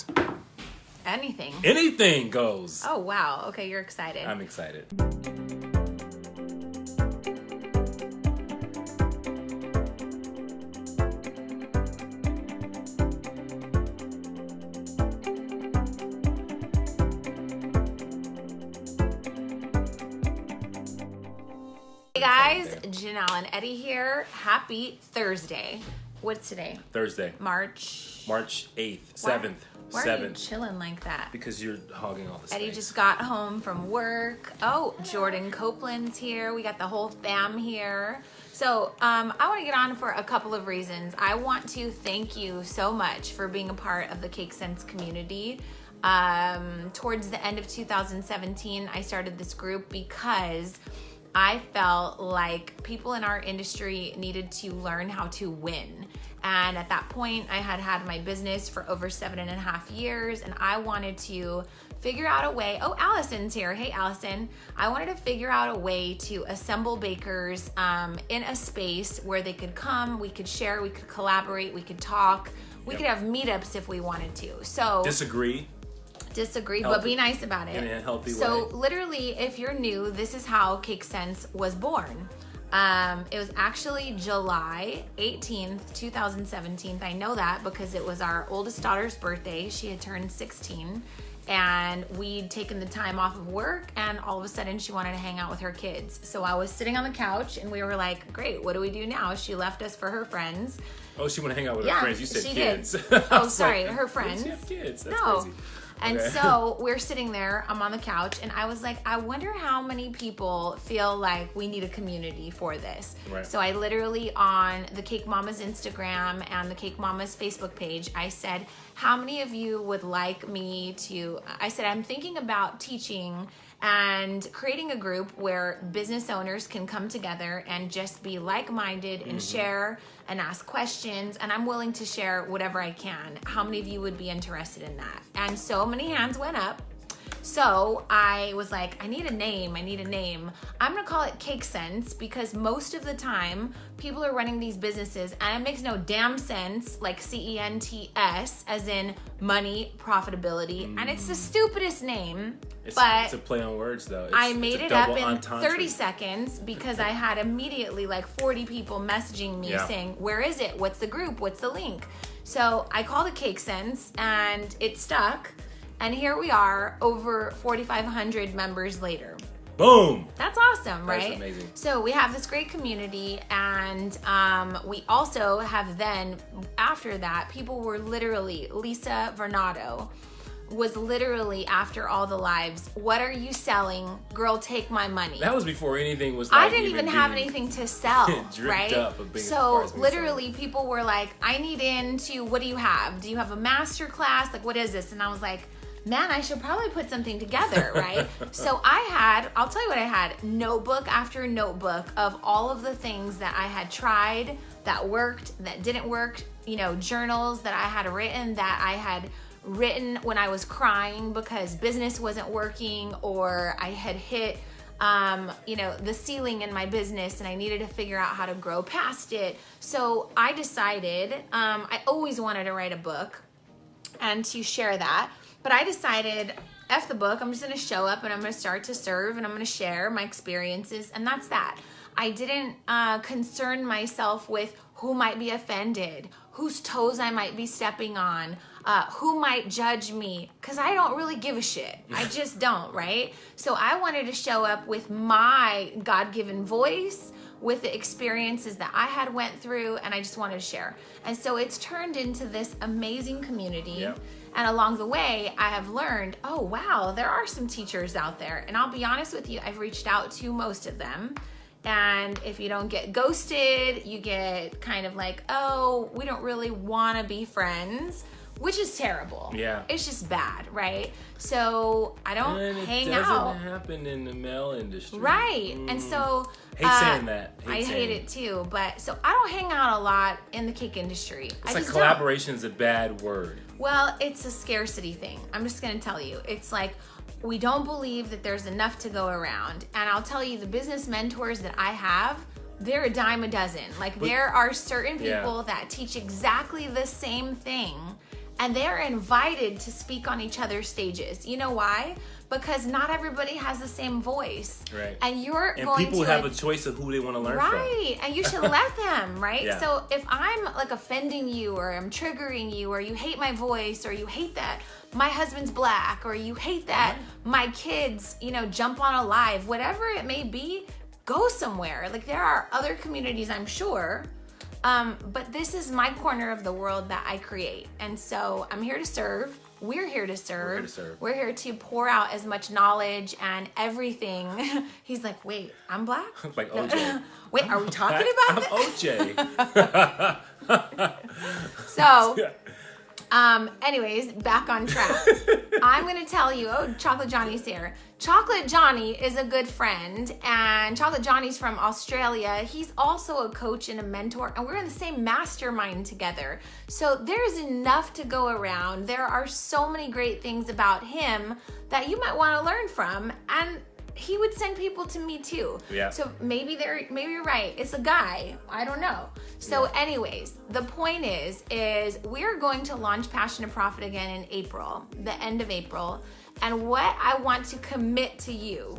goes. Anything. Anything goes. Oh, wow. Okay, you're excited. I'm excited. Hey guys, Janelle and Eddie here. Happy Thursday. What's today? Thursday. March 8th, 7th. Why are 7th. you chilling like that? Because you're hogging all the space. Eddie just got home from work. Oh, Jordan Copeland's here. We got the whole fam here. So I want to get on for a couple of reasons. I want to thank you so much for being a part of the Cake Sense community. Towards the end of 2017, I started this group because I felt like people in our industry needed to learn how to win. And at that point, I had had my business for over 7.5 years, and I wanted to figure out a way. Oh, Allison's here. Hey, Allison. I wanted to figure out a way to assemble bakers in a space where they could come, we could share, we could collaborate, we could talk, we could have meetups if we wanted to. So disagree, but be nice about it. In a healthy way. So literally, if you're new, this is how Cake Sense was born. It was actually July 18th, 2017. I know that because it was our oldest daughter's birthday. She had turned 16 and we'd taken the time off of work, and all of a sudden she wanted to hang out with her kids. So I was sitting on the couch and we were like, great, what do we do now? She left us for her friends. Oh, she want to hang out with her friends. You said she kids. Did. Oh, sorry, her friends. She have kids. That's no. crazy. And okay. So we're sitting there, I'm on the couch, and I was like, I wonder how many people feel like we need a community for this. Right. So I literally, on the Cake Mama's Instagram and the Cake Mama's Facebook page, I said, how many of you would like me to, I said, I'm thinking about teaching and creating a group where business owners can come together and just be like-minded and share and ask questions, and I'm willing to share whatever I can. How many of you would be interested in that? And so many hands went up. So I was like, I need a name. I'm gonna call it Cake Sense because most of the time people are running these businesses and it makes no damn sense, like CENTS, as in money, profitability, and it's the stupidest name. It's but a play on words though. I made it up in entendre. 30 seconds because I had immediately like 40 people messaging me saying, where is it? What's the group? What's the link? So I called it Cake Sense and it stuck. And here we are, over 4,500 members later. Boom! That's awesome, right? That's amazing. So we have this great community, and we also have then, after that, people were literally, Lisa Vernado was literally after all the lives, what are you selling? Girl, take my money. That was before anything was like I didn't even have anything to sell, right? So literally people were like, I need into, what do you have? Do you have a master class? Like, what is this? And I was like, man, I should probably put something together, right? So I'll tell you what I had, notebook after notebook of all of the things that I had tried, that worked, that didn't work, journals that I had written when I was crying because business wasn't working, or I had hit the ceiling in my business and I needed to figure out how to grow past it. So I decided, I always wanted to write a book and to share that. But I decided, F the book, I'm just gonna show up and I'm gonna start to serve and I'm gonna share my experiences, and that's that. I didn't concern myself with who might be offended, whose toes I might be stepping on, who might judge me, because I don't really give a shit. I just don't, right? So I wanted to show up with my God-given voice, with the experiences that I had went through, and I just wanted to share. And so it's turned into this amazing community. Yep. And along the way, I have learned, oh wow, there are some teachers out there. And I'll be honest with you, I've reached out to most of them. And if you don't get ghosted, you get kind of like, oh, we don't really want to be friends, which is terrible. Yeah. It's just bad, right? So I don't hang out. It doesn't happen in the mail industry. Right. And so hate saying that. I hate it too. But so I don't hang out a lot in the cake industry. It's like collaboration is a bad word. Well, it's a scarcity thing. I'm just going to tell you. It's like, we don't believe that there's enough to go around. And I'll tell you, the business mentors that I have, they're a dime a dozen. Like, there are certain people that teach exactly the same thing, and they are invited to speak on each other's stages. You know why? Because not everybody has the same voice. Right. And people have a choice of who they want to learn from. Right. And you should let them, right? Yeah. So if I'm like offending you, or I'm triggering you, or you hate my voice, or you hate that my husband's black, or you hate that my kids, jump on a live, whatever it may be, go somewhere. Like, there are other communities, I'm sure. But this is my corner of the world that I create. And so I'm here to serve. We're here to serve. We're here to pour out as much knowledge and everything. He's like, wait, I'm black? Like OJ. Wait, are we talking about OJ. So, anyways, back on track. I'm going to tell you, Chocolate Johnny's here. Chocolate Johnny is a good friend, and Chocolate Johnny's from Australia. He's also a coach and a mentor, and we're in the same mastermind together. So there's enough to go around. There are so many great things about him that you might want to learn from, and he would send people to me too. Yeah. So maybe you're right. It's a guy. I don't know. So anyways, the point is we're going to launch Passion to Profit again in April, the end of April. And what I want to commit to you,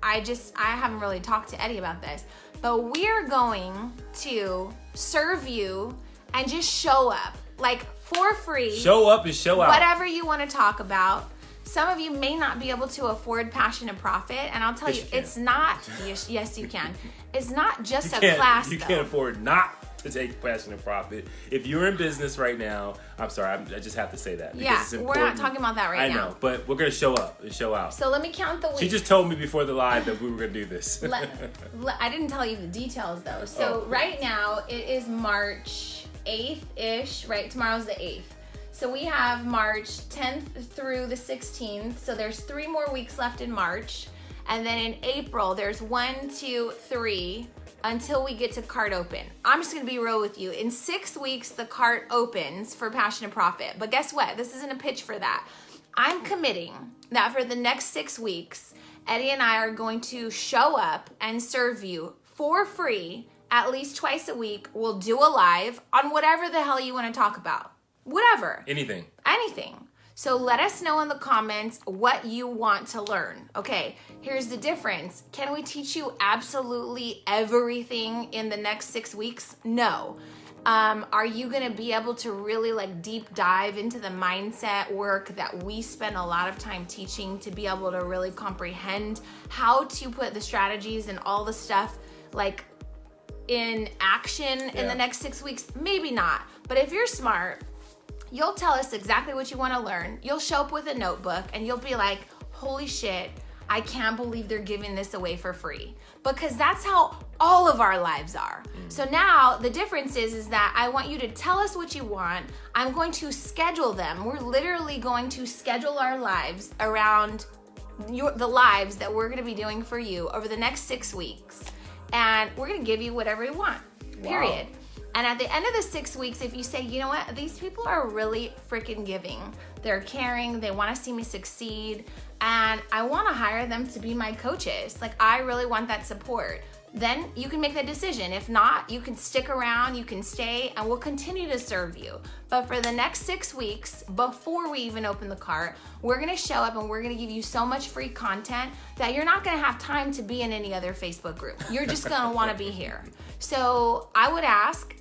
I haven't really talked to Eddie about this, but we're going to serve you and just show up, like, for free. Show up and show out. Whatever you want to talk about. Some of you may not be able to afford Passion to Profit, and I'll tell you, it's not, yes, you can. It's not just a class, You can't afford not to take Passion to Profit. If you're in business right now, I'm sorry, I just have to say that. Yeah, it's we're not talking about that right now. I know, but we're going to show up and show out. So let me count the weeks. She just told me before the live that we were going to do this. I didn't tell you the details, though. So right now, it is March 8th-ish, right? Tomorrow's the 8th. So we have March 10th through the 16th. So there's 3 more weeks left in March. And then in April, there's 1, 2, 3 until we get to cart open. I'm just gonna be real with you. In 6 weeks, the cart opens for Passion to Profit. But guess what? This isn't a pitch for that. I'm committing that for the next 6 weeks, Eddie and I are going to show up and serve you for free at least twice a week. We'll do a live on whatever the hell you want to talk about. Whatever. Anything. So let us know in the comments what you want to learn. Okay, here's the difference. Can we teach you absolutely everything in the next 6 weeks? No. Are you gonna be able to really deep dive into the mindset work that we spend a lot of time teaching, to be able to really comprehend how to put the strategies and all the stuff in action in the next 6 weeks? Maybe not. But if you're smart, you'll tell us exactly what you want to learn. You'll show up with a notebook and you'll be like, holy shit, I can't believe they're giving this away for free. Because that's how all of our lives are. So now the difference is that I want you to tell us what you want. I'm going to schedule them. We're literally going to schedule our lives around the lives that we're going to be doing for you over the next 6 weeks. And we're going to give you whatever you want, period. Wow. And at the end of the 6 weeks, if you say, you know what, these people are really freaking giving. They're caring. They want to see me succeed. And I want to hire them to be my coaches. I really want that support. Then you can make that decision. If not, you can stick around, you can stay, and we'll continue to serve you. But for the next 6 weeks, before we even open the cart, we're going to show up and we're going to give you so much free content that you're not going to have time to be in any other Facebook group. You're just going to want to be here. So I would ask,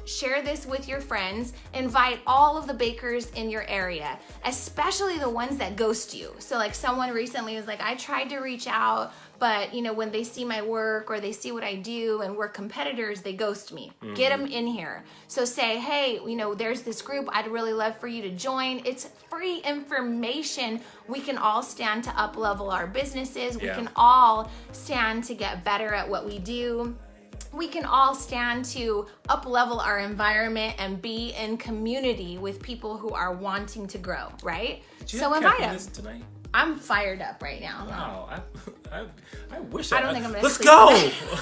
share this with your friends. Invite all of the bakers in your area, especially the ones that ghost you. So someone recently was like, I tried to reach out, but when they see my work or they see what I do and we're competitors, they ghost me. Mm-hmm. Get them in here. So say, hey, there's this group. I'd really love for you to join. It's free information. We can all stand to up-level our businesses. We can all stand to get better at what we do. We can all stand to up-level our environment and be in community with people who are wanting to grow, right? So invite them tonight. I'm fired up right now. Wow, I wish I don't think I'm gonna Let's sleep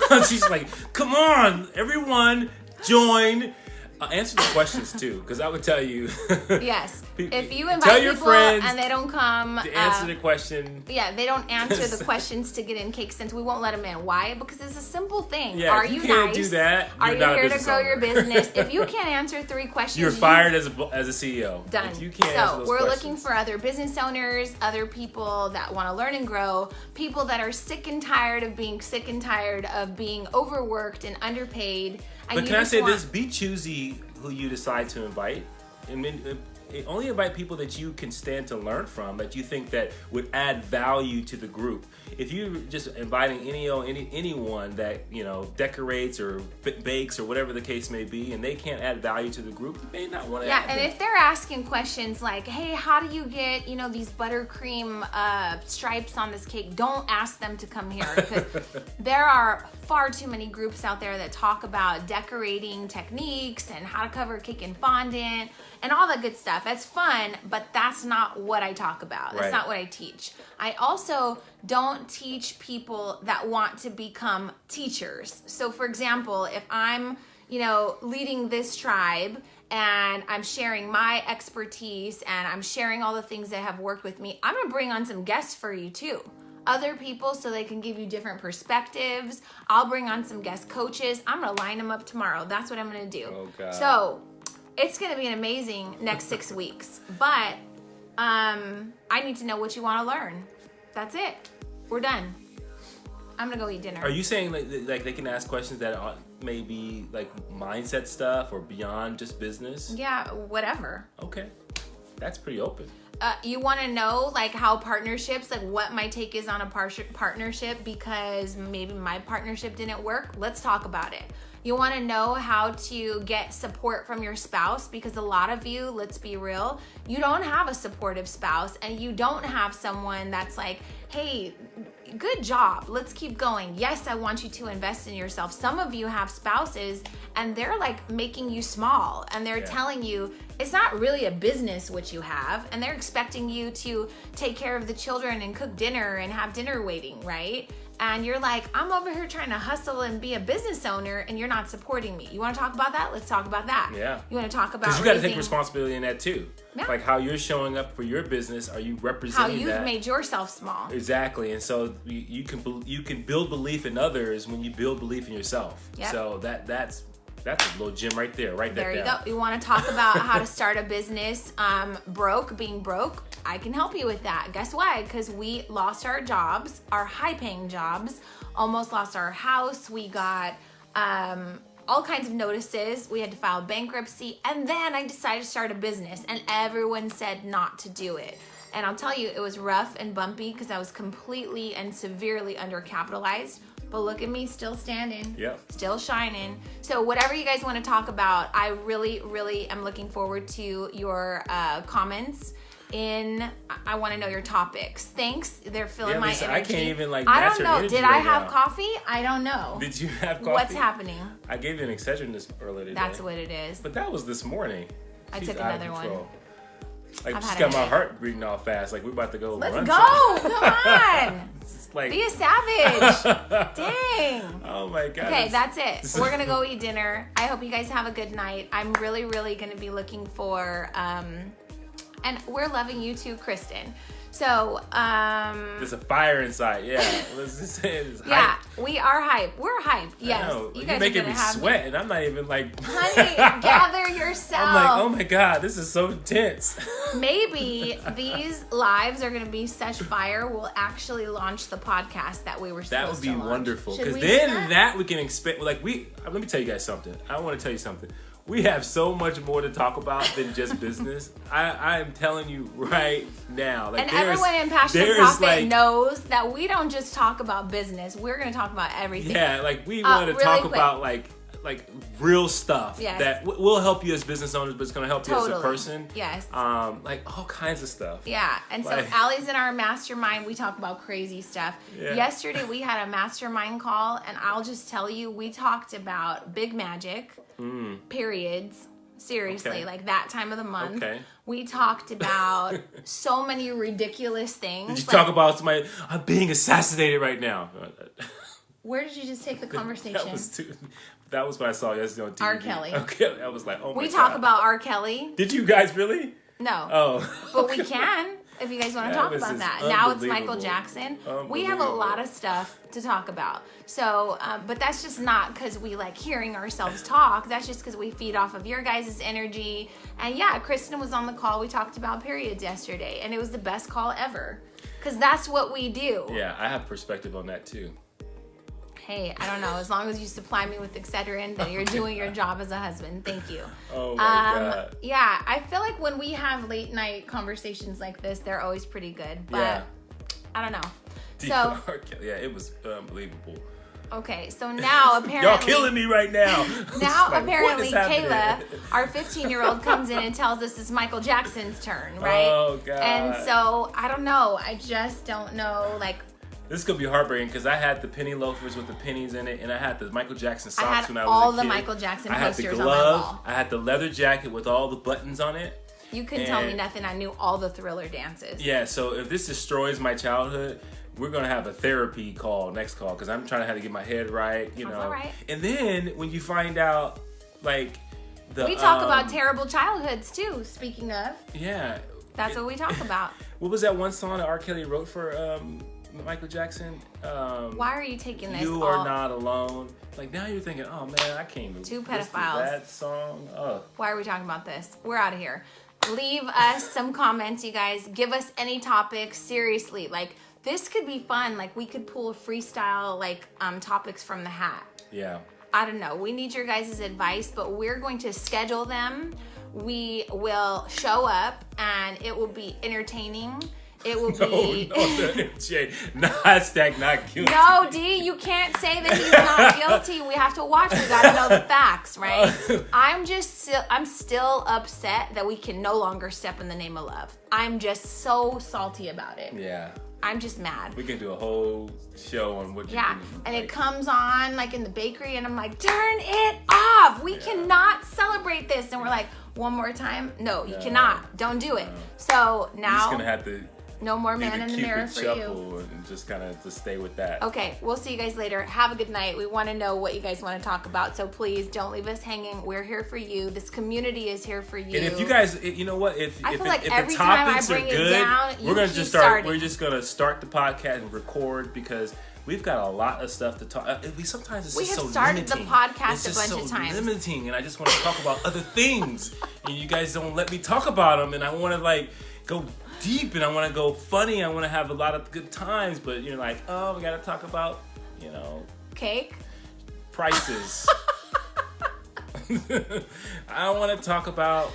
go. She's like, come on, everyone, join. Answer the questions too, because I would tell you. Yes. If you invite your people friends and they don't come, to answer the question. Yeah, they don't answer the questions to get in cake since we won't let them in. Why? Because it's a simple thing. Yeah, Are if you can't nice? do that, Are you're you not a here to business grow owner. your business? If you can't answer 3 questions, You're fired as a CEO. Done. If you can't answer those we're questions. looking for other business owners, other people that want to learn and grow, people that are sick and tired of being overworked and underpaid. But can I say this? Be choosy who you decide to invite. I mean, only invite people that you can stand to learn from, that you think that would add value to the group. If you're just inviting anyone that, you know, decorates or bakes or whatever the case may be, and they can't add value to the group, you may not want to. Yeah, and if they're asking questions like, "Hey, how do you get, you know, these buttercream stripes on this cake?" Don't ask them to come here, because there are far too many groups out there that talk about decorating techniques and how to cover cake in fondant and all that good stuff. That's fun, but that's not what I talk about. That's not what I teach. I also don't teach people that want to become teachers. So for example, if I'm, you know, leading this tribe and I'm sharing my expertise and I'm sharing all the things that have worked with me, I'm going to bring on some guests for you too. Other people, so they can give you different perspectives. I'll bring on some guest coaches. I'm going to line them up tomorrow. That's what I'm going to do. Oh, God. So it's going to be an amazing next 6 weeks, but I need to know what you want to learn. That's it. We're done. I'm going to go eat dinner. Are you saying like they can ask questions that are maybe like mindset stuff or beyond just business? Yeah, whatever. Okay. That's pretty open. You want to know like how partnerships, like what my take is on a partnership because maybe my partnership didn't work? Let's talk about it. You want to know how to get support from your spouse because a lot of you, let's be real, you don't have a supportive spouse and you don't have someone that's like, "Hey, good job. Let's keep going. Yes, I want you to invest in yourself." Some of you have spouses and they're like making you small and they're telling you it's not really a business what you have, and they're expecting you to take care of the children and cook dinner and have dinner waiting, right? And you're like, "I'm over here trying to hustle and be a business owner and you're not supporting me." You want to talk about that? Let's talk about that. Yeah. You want to talk about because you got to take responsibility in that too. Yeah. Like how you're showing up for your business. Are you representing how you've made yourself small? Exactly. And so you can build belief in others when you build belief in yourself. Yep. So that's a little gem right there. Write that down. There you go. You want to talk about how to start a business being broke? I can help you with that. Guess why? Because we lost our jobs, our high-paying jobs, almost lost our house. We got all kinds of notices. We had to file bankruptcy. And then I decided to start a business and everyone said not to do it. And I'll tell you, it was rough and bumpy because I was completely and severely undercapitalized. But look at me, still standing, still shining. So whatever you guys want to talk about, I really, really am looking forward to your comments. I want to know your topics. Thanks. They're filling my energy. I can't even I don't know. Did I have now. Coffee? I don't know. Did you have coffee? What's happening? I gave you an Excedrin earlier today. That's what it is. But that was this morning. I took another one. Like, just got my heart beating all fast. Like, we're about to go Let's run. Come on. Like, be a savage. Dang. Oh my God. Okay, that's it. We're going to go eat dinner. I hope you guys have a good night. I'm really, really going to be looking for, and we're loving you too, Kristen. So, there's a fire inside. Yeah. Let's just say it's hype. Yeah, we are hype. We're hype. Yes. You guys are making me sweat, and I'm not even like. Honey, gather yourself. I'm like, oh my God, this is so intense. Maybe these lives are going to be such fire. We'll actually launch the podcast that we were supposed to launch. That would be wonderful, because then that we can expect. Like let me tell you guys something. I want to tell you something. We have so much more to talk about than just business. I am telling you right now. Like, and everyone in Passionate Profit knows that we don't just talk about business. We're going to talk about everything. Yeah, like we want to talk about like real stuff that will help you as business owners, but it's going to help you as a person. Yes. Like all kinds of stuff. Yeah, and so Allie's in our mastermind. We talk about crazy stuff. Yeah. Yesterday we had a mastermind call, and I'll just tell you, we talked about big magic. Periods. Seriously, like that time of the month. Okay. We talked about so many ridiculous things. Did you talk about somebody being assassinated right now? Where did you just take the conversation? That was what I saw yesterday on TV. R. Kelly. Okay, I was like, oh my God. We talk about R. Kelly. Did you guys really? No. Oh. But we can, if you guys want to talk about that. Now it's Michael Jackson. We have a lot of stuff to talk about. So, but that's just not because we like hearing ourselves talk. That's just because we feed off of your guys' energy. And yeah, Kristen was on the call. We talked about periods yesterday, and it was the best call ever. Because that's what we do. Yeah, I have perspective on that too. Hey, I don't know. As long as you supply me with Excedrin, then you're doing your job as a husband. Thank you. Oh my God. Yeah, I feel like when we have late night conversations like this, they're always pretty good. But I don't know. So yeah, it was unbelievable. Okay, so now apparently y'all killing me right now. Now like, apparently Kayla, our 15-year-old, comes in and tells us it's Michael Jackson's turn, right? Oh God. And so I don't know. I just don't know. Like, this could be heartbreaking because I had the penny loafers with the pennies in it, and I had the Michael Jackson socks when I was a kid. I had all the Michael Jackson posters on my wall. I had the leather jacket with all the buttons on it. You couldn't tell me nothing. I knew all the Thriller dances. Yeah, so if this destroys my childhood, we're going to have a therapy next call, because I'm trying to have to get my head right, you know. All right. And then when you find out, like, we talk about terrible childhoods, too, speaking of. Yeah. That's what we talk about. What was that one song that R. Kelly wrote for Michael Jackson? Why are you taking this? You Are Not Alone. Like, now you're thinking, oh man, I can't even Two listen to pedophiles. that song. Oh. Why are we talking about this? We're out of here. Leave us some comments, you guys. Give us any topics. Seriously, like, this could be fun. Like, we could pull freestyle, like, topics from the hat. Yeah. I don't know. We need your guys' advice, but we're going to schedule them. We will show up, and it will be entertaining. It will be... No, Jay. Hashtag not guilty. No, D, you can't say that he's not guilty. We have to watch. We got to know the facts, right? I'm still upset that we can no longer step in the name of love. I'm just so salty about it. Yeah. I'm just mad. We can do a whole show on what you do. And it comes on like in the bakery, and I'm like, turn it off. We cannot celebrate this. And we're like, one more time? No, you cannot. Don't do it. So now... You're just going to have to... No more man in the mirror for you. And just kind of to stay with that. Okay, we'll see you guys later. Have a good night. We want to know what you guys want to talk about, so please don't leave us hanging. We're here for you. This community is here for you. And if you guys, you know what, if the topics are good, we're just gonna start the podcast and record, because we've got a lot of stuff to talk. Sometimes it's just so limiting. We have started the podcast a bunch of times. It's limiting, and I just want to talk about other things, and you guys don't let me talk about them, and I want to like go deep, and I want to go funny. I want to have a lot of good times, but you're like, oh, we got to talk about, you know, cake prices. I don't want to talk about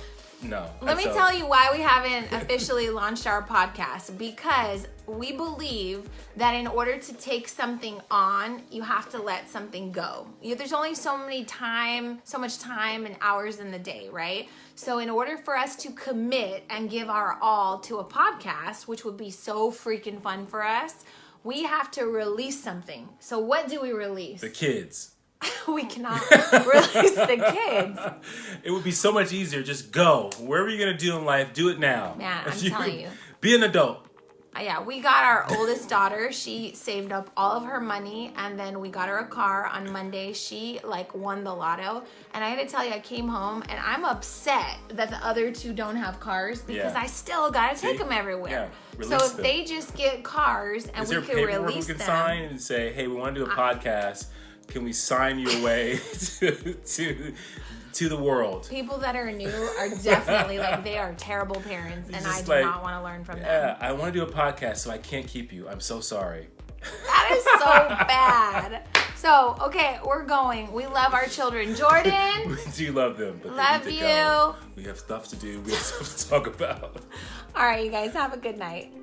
Let me tell you why we haven't officially launched our podcast. Because we believe that in order to take something on, you have to let something go. There's only so much time and hours in the day, right? So in order for us to commit and give our all to a podcast, which would be so freaking fun for us, we have to release something. So what do we release? The kids. We cannot release the kids. It would be so much easier. Just go. Wherever you're going to do in life, do it now. Man, I'm telling you. Be an adult. Yeah, we got our oldest daughter. She saved up all of her money, and then we got her a car on Monday. She won the lotto, and I had to tell you, I came home and I'm upset that the other two don't have cars, because I still gotta take them everywhere. So if they just get cars and we can release them, sign and say, "Hey, we want to do a podcast. Can we sign you away to the world?" People that are new are definitely they are terrible parents, and I do not want to learn from them. Yeah, I want to do a podcast, so I can't keep you. I'm so sorry. That is so bad. So, okay, we're going. We love our children. Jordan. We do love them. But love you. Go. We have stuff to do. We have stuff to talk about. All right, you guys, have a good night.